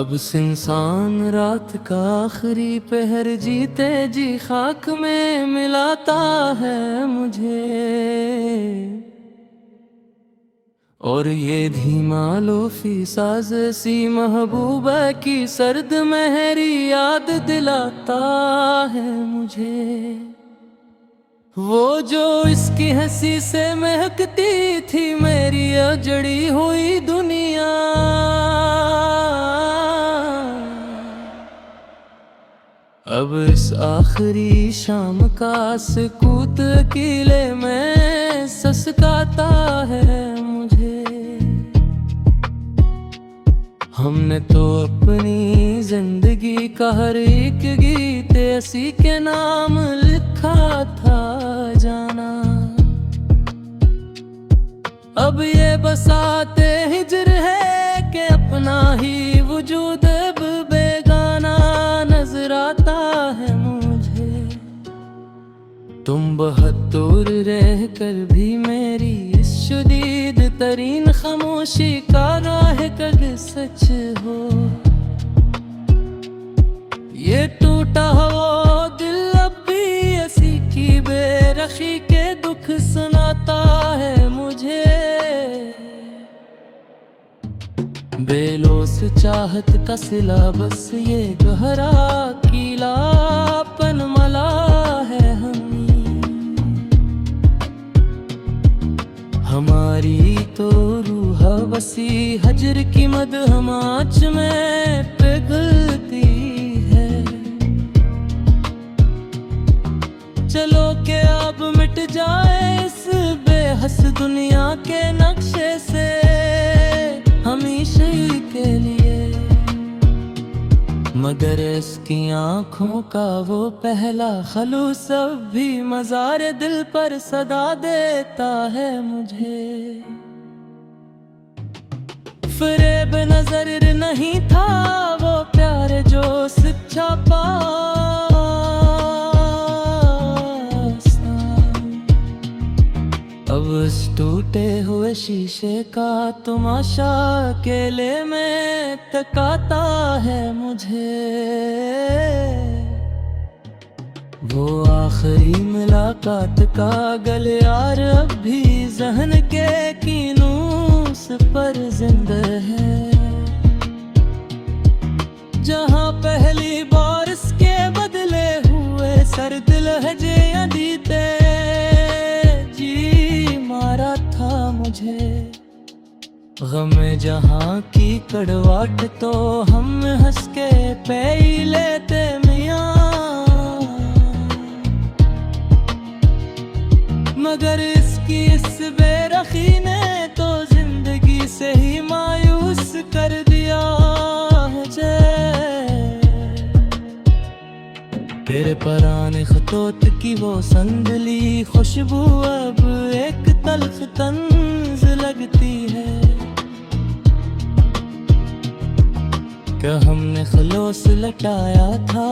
अब इंसान रात का आखिरी पहर जीते जी खाक में मिलाता है मुझे। और ये धीमा लोफी साज सी महबूबा की सर्द महरी याद दिलाता है मुझे। वो जो इसकी हंसी से महकती थी मेरी अजड़ी हुई दुनिया। अब इस आखिरी शाम का सुकूत अकेले में ससकाता है मुझे। हमने तो अपनी जिंदगी का हर एक गीत ऐसी के नाम लिखा था जाना। अब ये बसाते हिजर है कि अपना ही वजूद अब बेगाना नजर आता है मुझे। तुम बहुत दूर रह कर भी मेरी इस शदीद तरीन खामोशी का राह कद सच हो। ये टूटा हुआ दिल अब भी ऐसी की बेरखी के दुख सुनाता है मुझे। बेलोस चाहत का सिला बस ये गहरा कीलापन मला है हमारी तो रूह वसी हजर की मद हम आँच में पिघलती है। चलो के अब मिट जाए इस बेहस दुनिया के नक्शे से हमेशा के लिए। मगर इसकी आँखों का वो पहला खलूस अब भी मज़ार दिल पर सदा देता है मुझे। फ़रेब नजर नहीं था वो प्यार जो सच्चा पास था। अब इस टूटे हुए शीशे का तमाशा अकेले में तकाता है मुझे। वो आखिरी मुलाकात का गलियार अब भी जहन के कीनूस पर जिंदा है। जहाँ पहली बार इसके बदले हुए सर्द लहजे अदीते जी मारा था मुझे। गम जहाँ की कड़वाट तो हम हंस के पे ही लेते मियाँ। मगर इसकी इस बेरखी ने तो जिंदगी से ही मायूस कर दिया है तेरे पराने खतोत की वो संदली खुशबू अब एक तल्ख तंज लगती है। क्या हमने खलोस लटाया था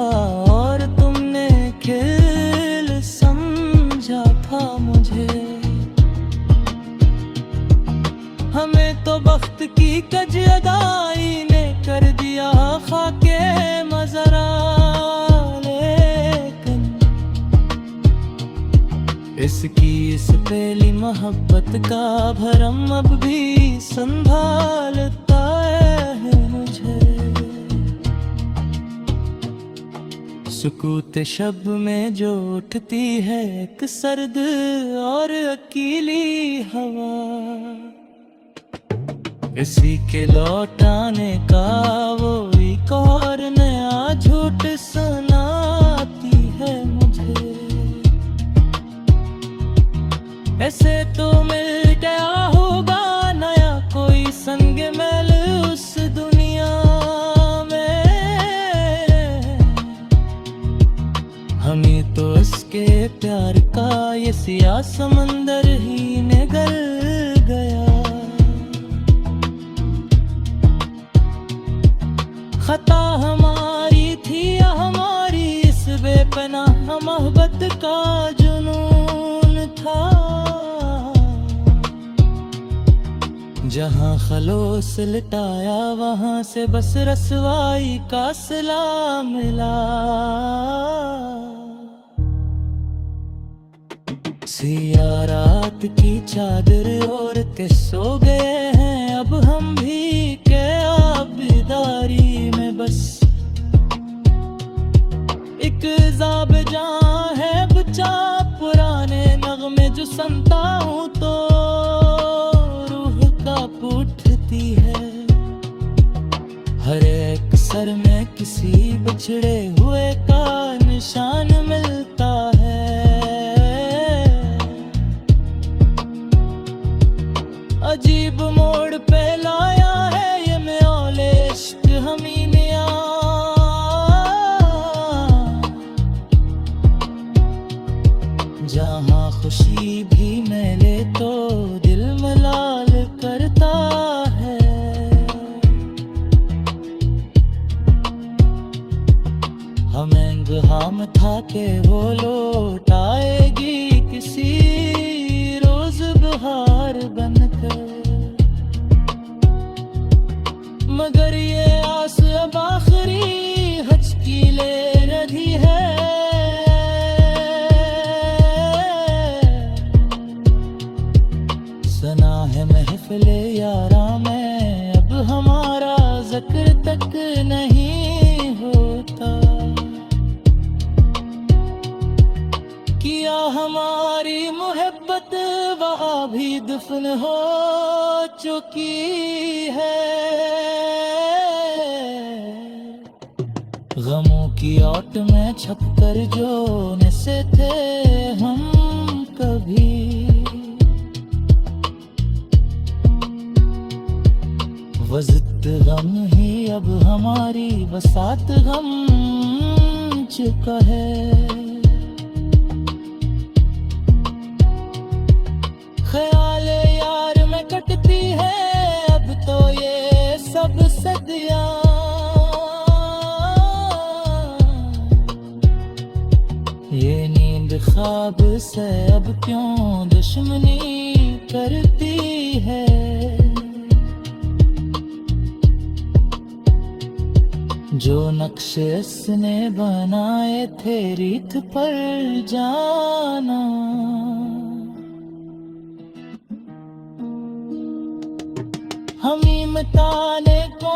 और तुमने खेल समझा था मुझे। हमें तो बख्त की कज अदाई ने कर दिया खाके मजरा। लेकिन इसकी इस पहली मोहब्बत का भरम अब भी संभालता है मुझे। सुकूत शब में जो उठती है एक सर्द और अकेली हवा। इसी के लौटाने का वो एक और नया झूठ सुनाती है मुझे। ऐसे तो मिल गया होगा नया कोई संग मैल उस दुनिया में। हमें तो इसके प्यार का ये सिया समंदर ही निगल गया। खता हमारी थी या हमारी इस बेपनाह मोहब्बत का जुनून था। जहाँ खलोस लटाया वहाँ से बस रसवाई का सिला मिला। सिया रात की चादर ओढ़ के सो गए हैं अब हम भी के आबदारी में। बस एक ज़ाबजां है बचा पुराने नगमे जो सुनता हूँ तो रूह कांप उठती है। हर एक सर में किसी बिछड़े हुए का निशान मिलता है। अजीब मोड़ पे लाया है ये म्याले इश्क हमीनिया। जहाँ खुशी भी मिले तो दिल मलाल करता है। हमें गहाम था के वो लौट आएगी किसी रोज बहार बनकर। मगर ये आस अब आखिरी हचकी ले रही है। सना है महफिले यारा में अब हमारा जिक्र तक नहीं होता। किया हमारी मोहब्बत वहाँ भी दफन हो चुकी है। गमों की ओट में छपकर जो नसे थे हम कभी। वज़्त गम ही अब हमारी बसात गम चुका है। ख्याल यार में कटती है अब तो ये सब सदियां। ये नींद ख्वाब से अब क्यों दुश्मनी करती है। जो नक्शे इसने बनाए थे रीत पर जाना। हमीम ताने को